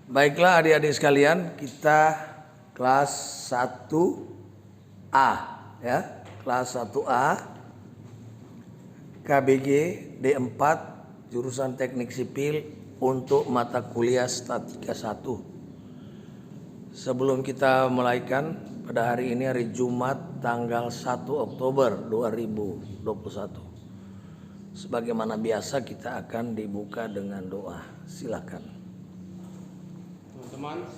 Baiklah adik-adik sekalian, kita kelas 1A ya. Kelas 1A KBG D4 jurusan Teknik Sipil untuk mata kuliah Statika 1. Sebelum kita mulaikan pada hari ini, hari Jumat tanggal 1 Oktober 2021. Sebagaimana biasa kita akan dibuka dengan doa. Silakan. Teman-teman,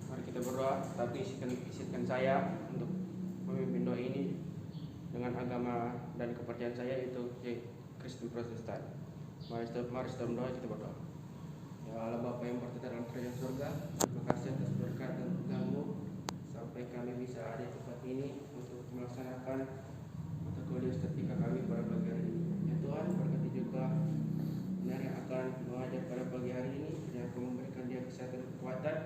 mari kita berdoa. Tapi izinkan saya untuk memimpin doa ini dengan agama dan kepercayaan saya, yaitu Kristen Protestan. Mari dalam doa kita berdoa. Ya Allah Bapa yang berada dalam kerajaan surga, terima kasih atas berkat dan Tuhan-Mu sampai kami bisa ada di tempat ini untuk melaksanakan mata kuliah statika kami pada pagi hari ini. Ya Tuhan, berkati juga benar yang akan mengajar pada pagi hari ini, dan Kau memberikan dia kesehatan dan kekuatan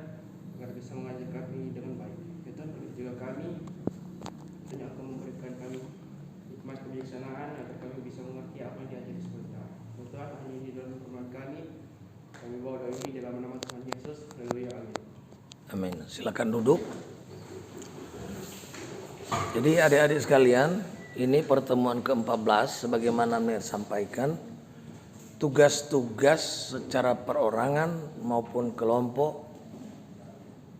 agar bisa mengajar kami dengan baik. Ya Tuhan, berkati juga kami, dan yang akan memberikan kami hikmat kebijaksanaan agar kami bisa mengerti apa yang diajari sebentar. Ya Tuhan, hanya di dalam firman kami bawa doa ini dalam nama Tuhan Yesus. Haleluya, amin. Amin. Silakan duduk. Jadi adik-adik sekalian, ini pertemuan ke-14 sebagaimana saya sampaikan. Tugas-tugas secara perorangan maupun kelompok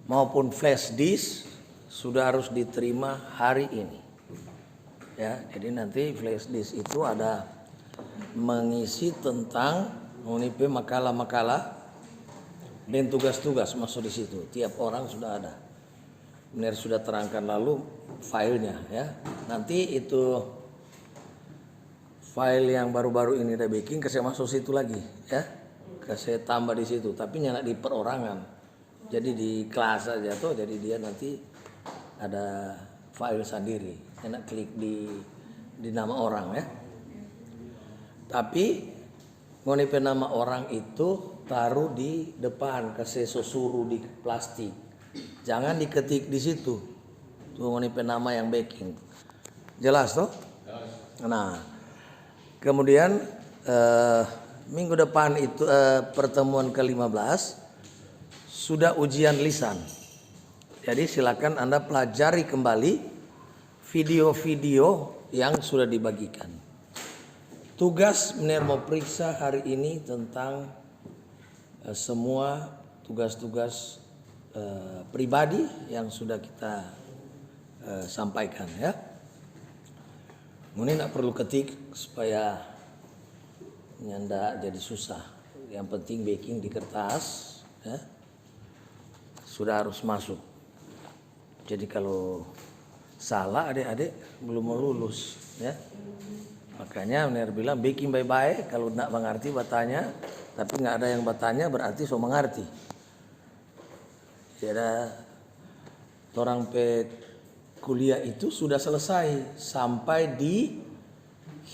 maupun flash disk sudah harus diterima hari ini. Ya, jadi nanti flash disk itu ada mengisi tentang menipe makalah-makalah dan tugas-tugas masuk di situ. Tiap orang sudah ada. Benar sudah terangkan lalu filenya ya. Nanti itu file yang baru-baru ini udah bikin, saya masuk situ lagi ya. Saya tambah di situ, tapi nyala di perorangan. Jadi di kelas aja tuh, jadi dia nanti ada file sendiri. Enak klik di nama orang ya. Tapi ngonipe nama orang itu taruh di depan, kasih suruh di plastik. Jangan diketik di situ. Tuh ngonipe nama yang backing. Jelas toh? Nah, kemudian minggu depan itu pertemuan ke-15 sudah ujian lisan. Jadi silakan Anda pelajari kembali video-video yang sudah dibagikan. Tugas Miner mau periksa hari ini tentang semua tugas-tugas pribadi yang sudah kita sampaikan ya. Ini tidak perlu ketik supaya nyanda jadi susah. Yang penting backing di kertas ya. Sudah harus masuk. Jadi kalau salah adik-adik belum mau lulus ya. Makanya Miner bilang backing bye-bye, kalau tidak mengerti bertanya, tapi nggak ada yang bertanya berarti so mengerti. Jadi orang kuliah itu sudah selesai sampai di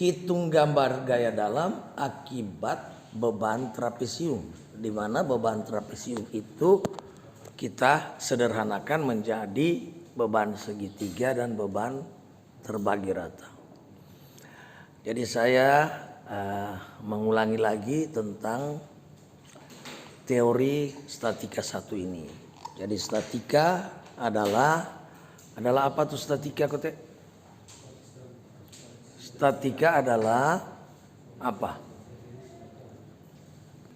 hitung gambar gaya dalam akibat beban trapesium, di mana beban trapesium itu kita sederhanakan menjadi beban segitiga dan beban terbagi rata. Jadi saya mengulangi lagi tentang teori statika 1 ini. Jadi statika adalah apa tuh statika Kote? Statika adalah apa?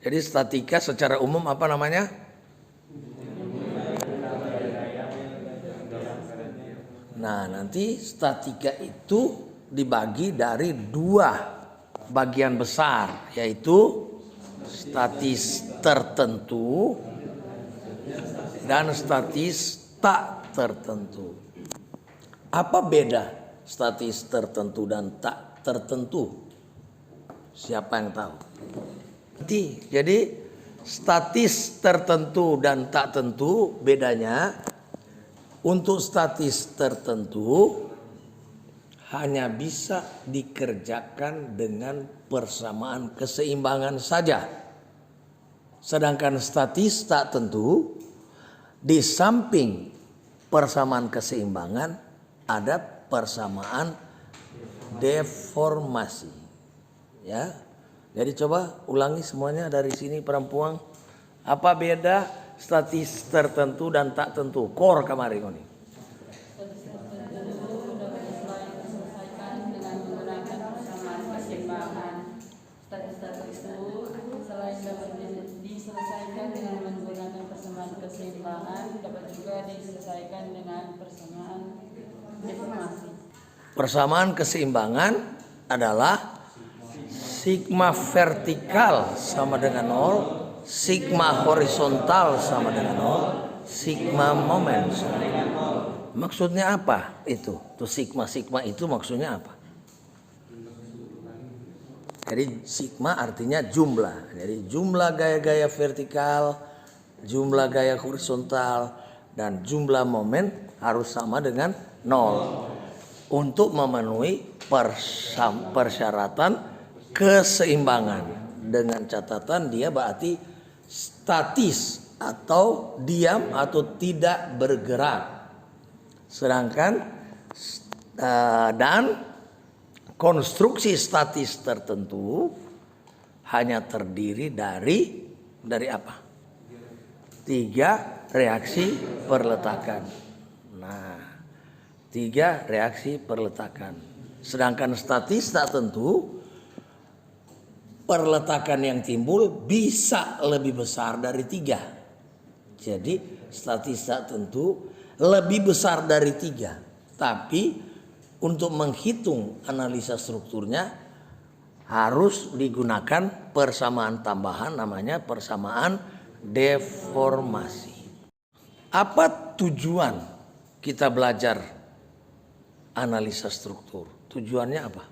Jadi statika secara umum apa namanya? Nah, nanti statika itu dibagi dari 2 bagian besar, yaitu statis tertentu dan statis tak tertentu. Apa beda statis tertentu dan tak tertentu? Siapa yang tahu? Jadi statis tertentu dan tak tentu bedanya, untuk statis tertentu hanya bisa dikerjakan dengan persamaan keseimbangan saja. Sedangkan statis tak tentu, di samping persamaan keseimbangan ada persamaan deformasi. Ya. Jadi coba ulangi semuanya dari sini perempuan. Apa beda statis tertentu dan tak tentu. Kor kemarin ini. Statis tertentu dapat diselesaikan dengan menggunakan persamaan keseimbangan. Statis tertentu selain dapat diselesaikan dengan menggunakan persamaan keseimbangan, dapat juga diselesaikan dengan persamaan deformasi. Persamaan keseimbangan adalah sigma vertikal sama dengan 0, sigma horizontal sama dengan 0, sigma moment sama dengan 0. Maksudnya apa itu? Tuh sigma itu maksudnya apa? Jadi sigma artinya jumlah. Jadi jumlah gaya-gaya vertikal, jumlah gaya horizontal, dan jumlah momen harus sama dengan 0 untuk memenuhi persyaratan keseimbangan. Dengan catatan dia berarti statis atau diam atau tidak bergerak. Sedangkan dan konstruksi statis tertentu hanya terdiri dari apa? 3 reaksi perletakan. Nah, 3 reaksi perletakan. Sedangkan statis tak tentu, perletakan yang timbul bisa lebih besar dari 3. Jadi statis tak tentu lebih besar dari 3. Tapi untuk menghitung analisa strukturnya harus digunakan persamaan tambahan, namanya persamaan deformasi. Apa tujuan kita belajar analisa struktur? Tujuannya apa?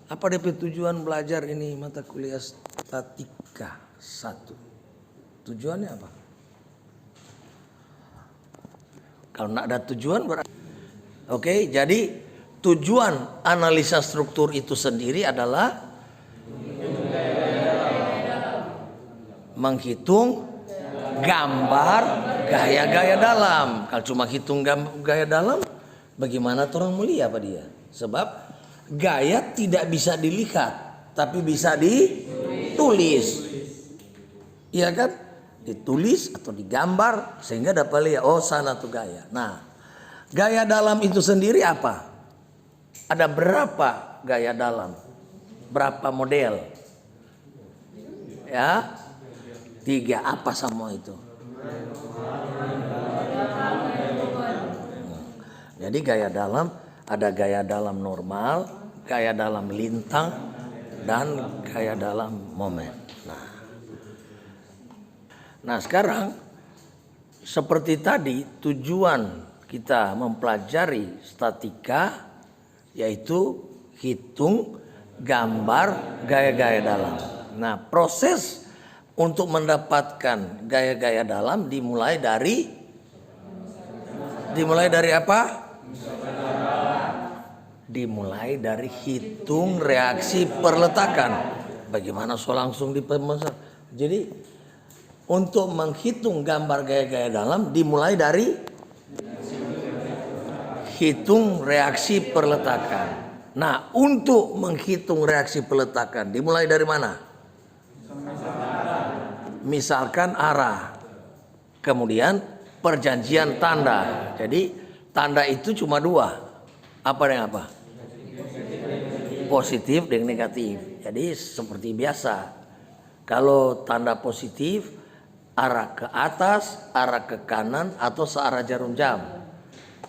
Apa DP tujuan belajar ini mata kuliah statika 1? Tujuannya apa? Kalau tidak ada tujuan berarti oke, jadi tujuan analisa struktur itu sendiri adalah menghitung gambar gaya-gaya dalam. Kalau cuma hitung gaya dalam, bagaimana orang mulia apa dia? Sebab gaya tidak bisa dilihat, tapi bisa ditulis. Iya kan? Ditulis atau digambar sehingga dapat lihat, oh sana tuh gaya. Nah, gaya dalam itu sendiri apa? Ada berapa gaya dalam? Berapa model? Ya, 3. Apa semua itu? Jadi gaya dalam ada gaya dalam normal, gaya dalam lintang, dan gaya dalam momen. Nah sekarang seperti tadi tujuan kita mempelajari statika yaitu hitung gambar gaya-gaya dalam. Nah proses untuk mendapatkan gaya-gaya dalam dimulai dari apa? Dimulai dari hitung reaksi perletakan. Bagaimana so langsung di pemesan? Jadi untuk menghitung gambar gaya-gaya dalam dimulai dari hitung reaksi perletakan. Nah, untuk menghitung reaksi perletakan dimulai dari mana? Misalkan arah. Kemudian perjanjian tanda. Jadi tanda itu cuma 2. Apa dengan apa? Positif dan negatif. Jadi seperti biasa. Kalau tanda positif arah ke atas, arah ke kanan, atau searah jarum jam.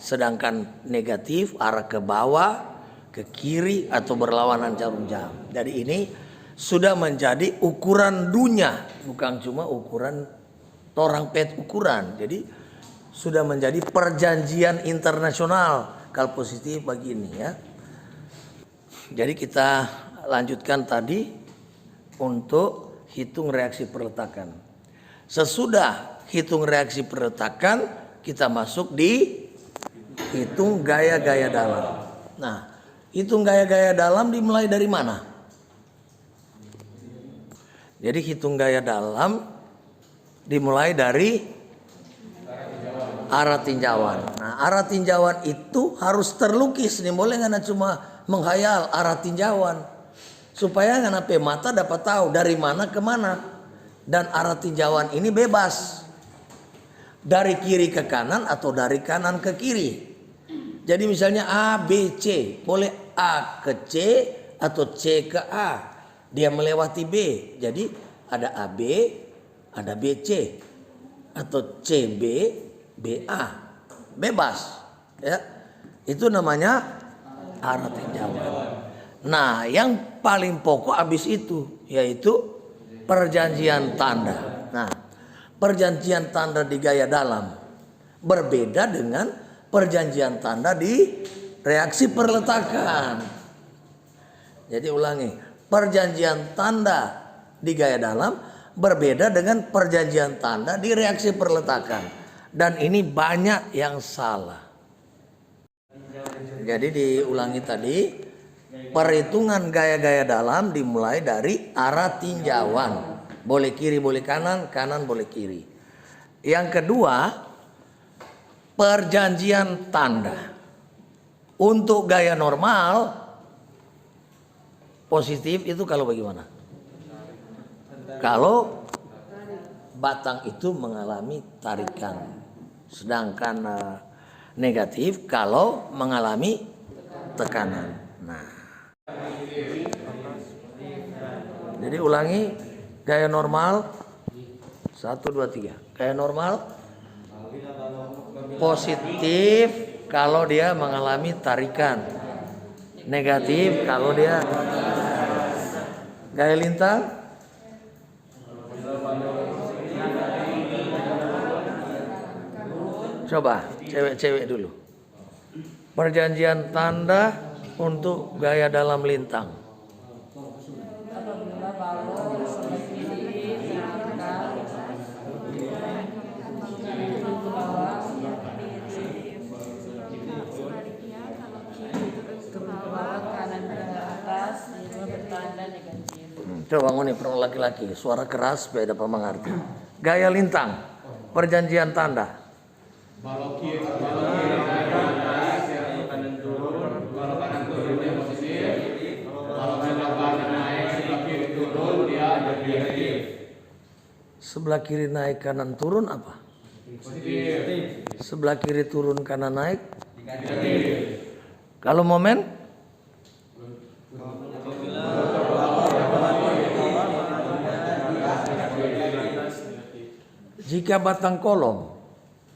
Sedangkan negatif arah ke bawah, ke kiri, atau berlawanan jarum jam. Jadi ini sudah menjadi ukuran dunia, bukan cuma ukuran orang pet ukuran. Jadi sudah menjadi perjanjian internasional kalau positif begini ya. Jadi kita lanjutkan tadi untuk hitung reaksi perletakan. Sesudah hitung reaksi perletakan, kita masuk di hitung gaya-gaya dalam. Nah, hitung gaya-gaya dalam dimulai dari mana? Jadi hitung gaya dalam dimulai dari arah tinjauan. Nah, arah tinjauan itu harus terlukis. Nih boleh nggak cuma menghayal arah tinjauan. Supaya nggak mata dapat tahu dari mana ke mana. Dan arah tinjauan ini bebas. Dari kiri ke kanan atau dari kanan ke kiri. Jadi misalnya A, B, C. Boleh A ke C atau C ke A. Dia melewati B. Jadi ada AB, ada BC. Atau CB, BA. Bebas. Ya. Itu namanya arah tinjauan. Nah, yang paling pokok habis itu yaitu perjanjian tanda. Nah, perjanjian tanda di gaya dalam berbeda dengan perjanjian tanda di reaksi perletakan. Jadi ulangi, perjanjian tanda di gaya dalam berbeda dengan perjanjian tanda di reaksi perletakan. Dan ini banyak yang salah. Jadi diulangi tadi, perhitungan gaya-gaya dalam dimulai dari arah tinjauan. Boleh kiri, boleh kanan, kanan boleh kiri. Yang kedua, perjanjian tanda. Untuk gaya normal, positif itu kalau bagaimana? Kalau batang itu mengalami tarikan. Sedangkan negatif kalau mengalami tekanan. Nah, jadi ulangi, gaya normal 1, 2, 3. Gaya normal positif kalau dia mengalami tarikan. Negatif kalau dia gaya lintang. Coba cewek-cewek dulu. Perjanjian tanda untuk gaya dalam lintang. Apabila balok sebelah kiri terangkat ke bawah, ke bawah, kanan ke atas, itu bertanda negatif. Coba ngoni perang laki-laki, suara keras supaya dapat mengerti. Gaya lintang, perjanjian tanda. Balok kiri kanan turun, balok kanan turun dia positif, balok sebelah kanan naik, sebelah kiri turun dia negatif. Sebelah kiri naik kanan turun apa? Positif. Sebelah kiri turun kanan naik. Negatif. Kalau momen? Jika batang kolom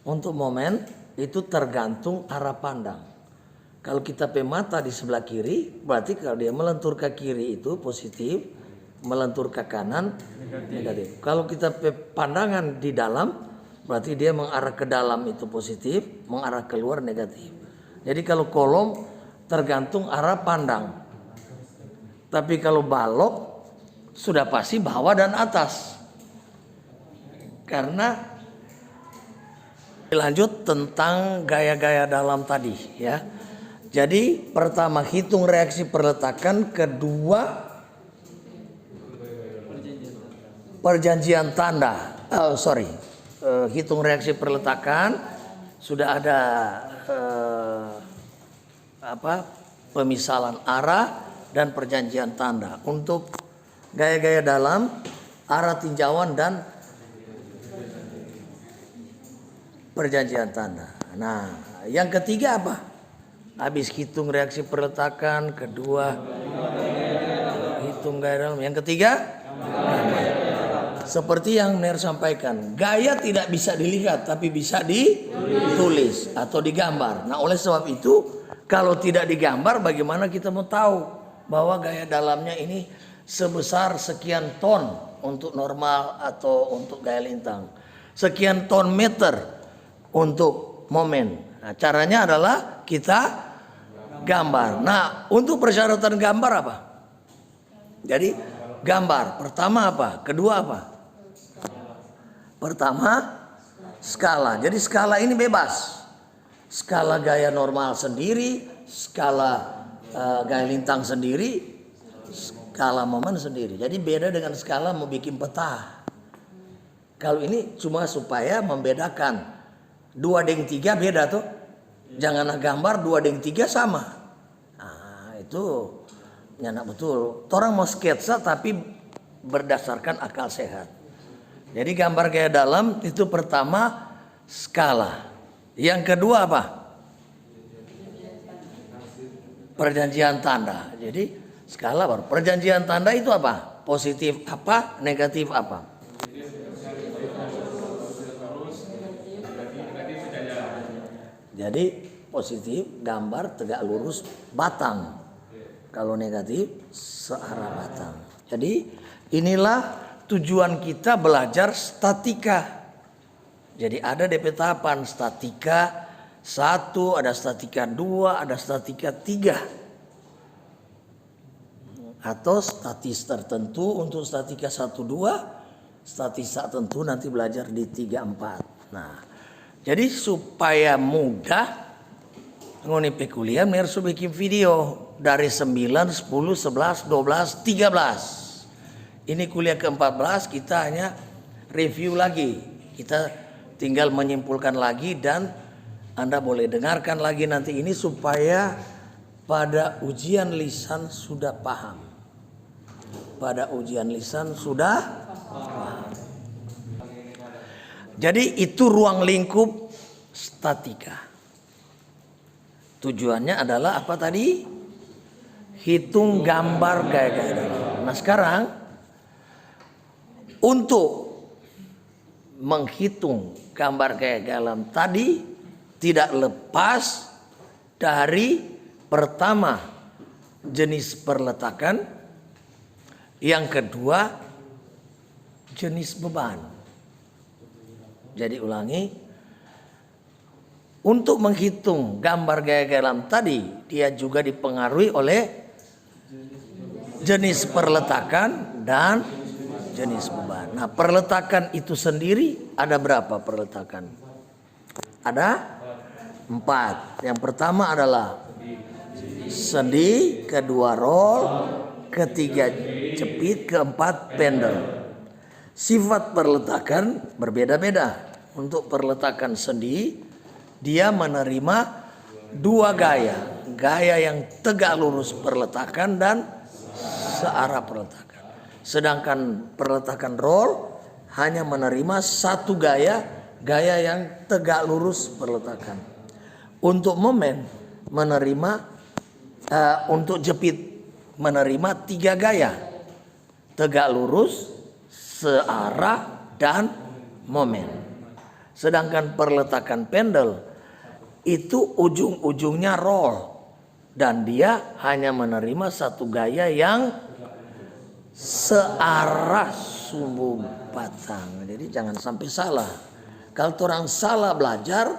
untuk momen itu tergantung arah pandang. Kalau kita mata di sebelah kiri, berarti kalau dia melentur ke kiri itu positif, melentur ke kanan negatif. Kalau kita pandangan di dalam, berarti dia mengarah ke dalam itu positif, mengarah keluar negatif. Jadi kalau kolom tergantung arah pandang. Tapi kalau balok sudah pasti bawah dan atas. Karena lanjut tentang gaya-gaya dalam tadi ya. Jadi pertama hitung reaksi perletakan, kedua perjanjian tanda. Hitung reaksi perletakan, sudah ada pemisalan arah dan perjanjian tanda. Untuk gaya-gaya dalam, arah tinjauan dan perjanjian tanda. Nah, yang ketiga apa? Habis hitung reaksi perletakan, kedua hitung gaya dalam. Yang ketiga, seperti yang Ner sampaikan, gaya tidak bisa dilihat tapi bisa ditulis atau digambar. Nah, oleh sebab itu, kalau tidak digambar, bagaimana kita mau tahu bahwa gaya dalamnya ini sebesar sekian ton untuk normal atau untuk gaya lintang, sekian ton meter untuk momen. Nah, caranya adalah kita gambar. Nah, untuk persyaratan gambar apa? Jadi gambar. Pertama apa? Kedua apa? Pertama skala. Jadi skala ini bebas. Skala gaya normal sendiri, skala gaya lintang sendiri, skala momen sendiri. Jadi beda dengan skala mau bikin peta. Kalau ini cuma supaya membedakan. 2/3 beda tuh. Janganlah gambar 2/3 sama. Nah, itu nyanak betul. Orang mau sketsa tapi berdasarkan akal sehat. Jadi gambar gaya dalam itu pertama skala. Yang kedua apa? Perjanjian tanda. Jadi skala baru. Perjanjian tanda itu apa? Positif apa? Negatif apa? Jadi positif gambar tegak lurus batang. Kalau negatif searah batang. Jadi inilah tujuan kita belajar statika. Jadi ada DP tahapan statika 1, ada statika 2, ada statika 3. Atau statis tertentu untuk statika 1, 2, statis tertentu nanti belajar di 3, 4. Nah, jadi supaya mudah ngoni kuliah harus bikin video dari 9, 10, 11, 12, 13. Ini kuliah ke-14 kita hanya review lagi. Kita tinggal menyimpulkan lagi dan Anda boleh dengarkan lagi nanti ini supaya pada ujian lisan sudah paham. Pada ujian lisan sudah paham. Jadi itu ruang lingkup statika. Tujuannya adalah apa tadi? Hitung gambar gaya-gaya dalam. Nah sekarang untuk menghitung gambar gaya dalam tadi tidak lepas dari pertama jenis perletakan, yang kedua jenis beban. Jadi ulangi, untuk menghitung gambar gaya dalam tadi dia juga dipengaruhi oleh jenis perletakan dan jenis beban. Nah perletakan itu sendiri ada berapa perletakan? Ada 4. Yang pertama adalah sendi, kedua roll, ketiga jepit, keempat pendel. Sifat perletakan berbeda-beda. Untuk perletakan sendi dia menerima 2 gaya. Gaya yang tegak lurus perletakan dan searah perletakan. Sedangkan perletakan roll hanya menerima 1 gaya, gaya yang tegak lurus perletakan. Untuk momen menerima, untuk jepit menerima 3 gaya, tegak lurus, searah, dan momen. Sedangkan perletakan pendel itu ujung-ujungnya roll dan dia hanya menerima 1 gaya yang searah sumbu batang. Jadi jangan sampai salah. Kalau orang salah belajar,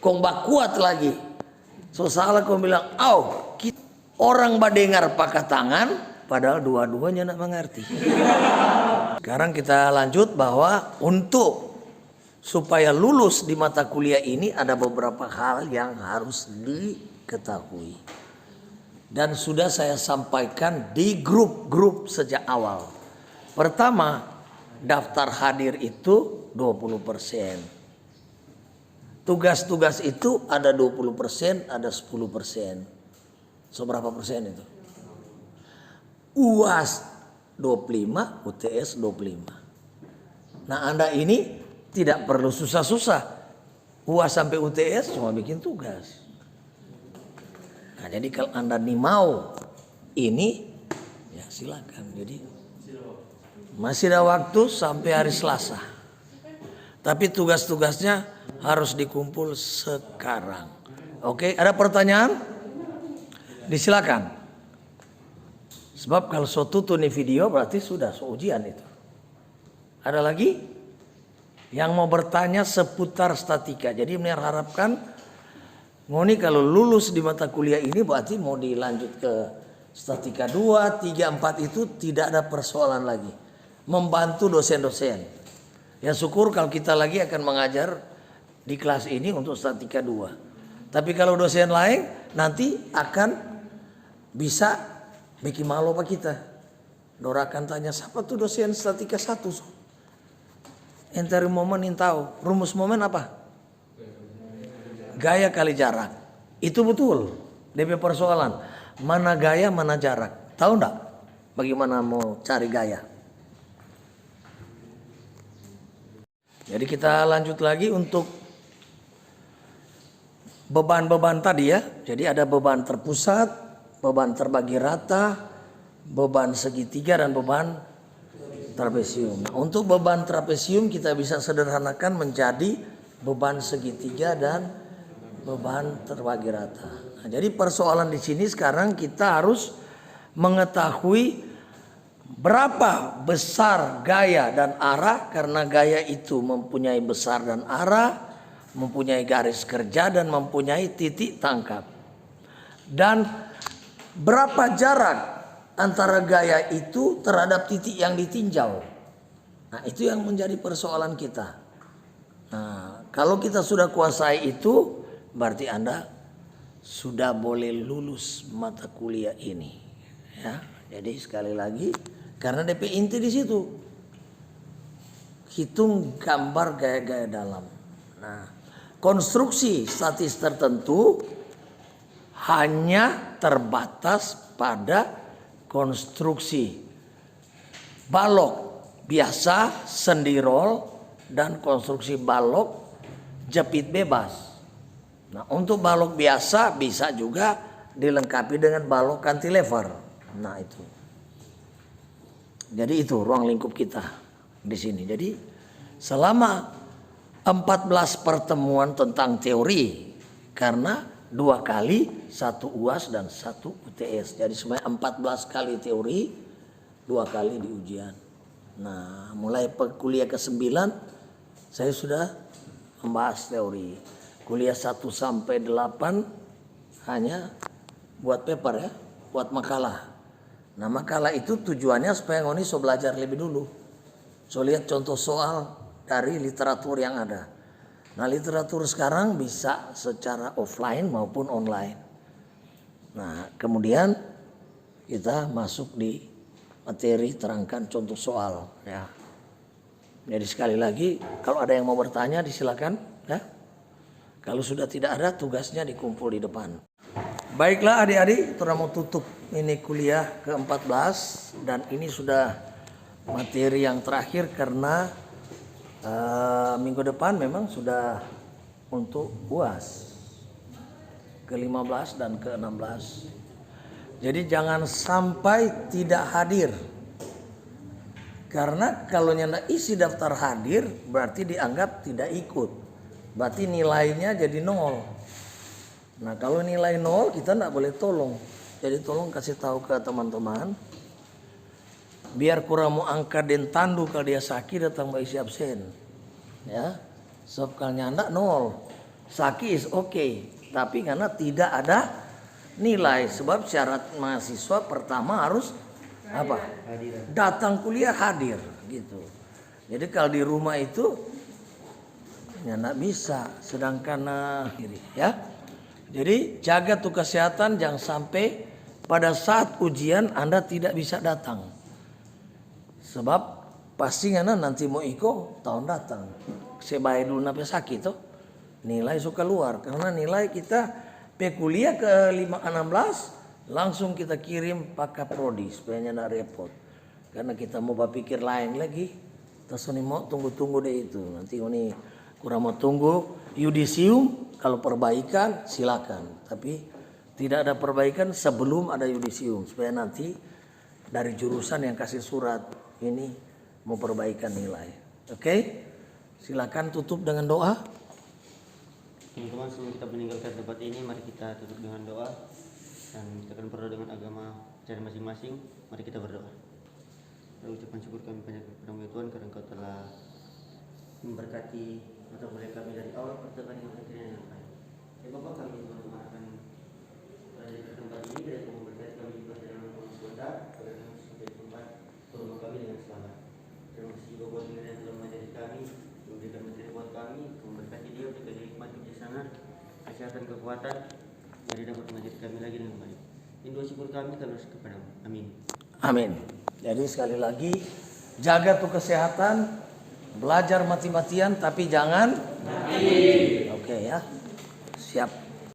kong bak kuat lagi. So salah kong bilang, orang badengar pakai tangan, padahal dua-duanya tidak mengerti. Sekarang kita lanjut bahwa untuk supaya lulus di mata kuliah ini ada beberapa hal yang harus diketahui. Dan sudah saya sampaikan di grup-grup sejak awal. Pertama, daftar hadir itu 20%. Tugas-tugas itu ada 20%, ada 10%. Seberapa persen itu? UAS 25, UTS 25. Nah Anda ini tidak perlu susah-susah. UAS sampai UTS cuma bikin tugas. Nah jadi kalau Anda nih mau ini, ya silakan. Jadi masih ada waktu sampai hari Selasa. Tapi tugas-tugasnya harus dikumpul sekarang. Oke, ada pertanyaan? Disilakan. Sebab kalau so tutup nih video berarti sudah so ujian itu. Ada lagi? Yang mau bertanya seputar statika. Jadi mengharapkan ngoni kalau lulus di mata kuliah ini berarti mau dilanjut ke statika 2, 3, 4 itu tidak ada persoalan lagi. Membantu dosen-dosen. Ya syukur kalau kita lagi akan mengajar di kelas ini untuk statika 2. Tapi kalau dosen lain nanti akan bisa bikin malu apa kita. Dora akan tanya, siapa tuh dosen statika 1? Enteri momen yang tahu. Rumus momen apa? Gaya kali jarak. Itu betul. DP persoalan. Mana gaya, mana jarak. Tahu enggak? Bagaimana mau cari gaya? Jadi kita lanjut lagi untuk beban-beban tadi ya. Jadi ada beban terpusat, beban terbagi rata, beban segitiga dan beban trapesium. Nah, untuk beban trapesium kita bisa sederhanakan menjadi beban segitiga dan beban terbagi rata. Nah, jadi persoalan di sini sekarang kita harus mengetahui berapa besar gaya dan arah, karena gaya itu mempunyai besar dan arah, mempunyai garis kerja dan mempunyai titik tangkap. Dan berapa jarak antara gaya itu terhadap titik yang ditinjau. Nah, itu yang menjadi persoalan kita. Nah, kalau kita sudah kuasai itu, berarti Anda sudah boleh lulus mata kuliah ini. Ya, jadi sekali lagi, karena DP inti di situ, hitung gambar gaya-gaya dalam. Nah, konstruksi statis tertentu hanya terbatas pada konstruksi balok biasa, sendirol, dan konstruksi balok jepit bebas. Nah, untuk balok biasa bisa juga dilengkapi dengan balok cantilever. Nah, itu. Jadi itu ruang lingkup kita di sini. Jadi selama 14 pertemuan tentang teori, karena 2 kali 1 UAS dan 1 UTS. Jadi sebenarnya 14 kali teori, 2 kali di ujian. Nah, mulai kuliah ke-9 saya sudah membahas teori. Kuliah 1 sampai 8 hanya buat paper ya, buat makalah. Nah, makalah itu tujuannya supaya ngoni so belajar lebih dulu. So lihat contoh soal dari literatur yang ada. Nah, literatur sekarang bisa secara offline maupun online. Nah, kemudian kita masuk di materi terangkan contoh soal ya. Jadi sekali lagi, kalau ada yang mau bertanya disilakan ya. Kalau sudah tidak ada, tugasnya dikumpul di depan. Baiklah adik-adik, sudah mau tutup ini kuliah ke-14 dan ini sudah materi yang terakhir karena minggu depan memang sudah untuk UAS ke-15 dan ke-16. Jadi jangan sampai tidak hadir. Karena kalau nyanda isi daftar hadir berarti dianggap tidak ikut. Berarti nilainya jadi 0. Nah, kalau nilai 0 kita tidak boleh tolong. Jadi tolong kasih tahu ke teman-teman. Biar kurang mau angka dan tandu kalau dia sakit datang isi absen. Ya. Sebab kalau nyanda 0. Sakit is okay. Tapi karena tidak ada nilai. Sebab syarat mahasiswa pertama harus apa? Datang kuliah hadir gitu. Jadi kalau di rumah itu nyanda bisa. Sedangkan ya. Jadi jaga tuh kesehatan, jangan sampai pada saat ujian Anda tidak bisa datang. Sebab pasti Anda nanti mau ikut tahun datang. Saya bayar dulu sampai sakit tuh. Nilai suka keluar karena nilai kita kuliah ke 16 langsung kita kirim pakai prodi supaya enggak repot. Karena kita mau berpikir lain lagi. Terus ini mau tunggu-tunggu deh itu. Nanti ini kurang mau tunggu yudisium. Kalau perbaikan silakan, tapi tidak ada perbaikan sebelum ada yudisium supaya nanti dari jurusan yang kasih surat ini mau perbaikan nilai. Oke? Silakan tutup dengan doa. Teman-teman, sebelum kita meninggalkan tempat ini, mari kita tutup dengan doa dan kita akan berdoa dengan agama cara masing-masing. Mari kita berdoa. Kita ucapkan syukur kami banyak kepada Tuhan karena Engkau telah memberkati mata kuliah kami dari awal pertengahan yang akhirnya yang baik. Ya Bapak, kami teman-teman akan berada di tempat ini dan memberkati kami juga dalam sebentar agar kami sampai di tempat turun kami dengan selamat. Terima kasih juga buat yang telah mengajari kami, memberikan materi buat kami, memberkati dia, memberikan hikmat kebijaksanaan, kesehatan, kekuatan, mari dapat mengajari kami lagi dengan baik. Ini doa syukur kami terus kepadamu. Amin. Amin. Jadi sekali lagi jaga tuh kesehatan. Belajar mati-matian tapi jangan mati. Oke ya. Siap.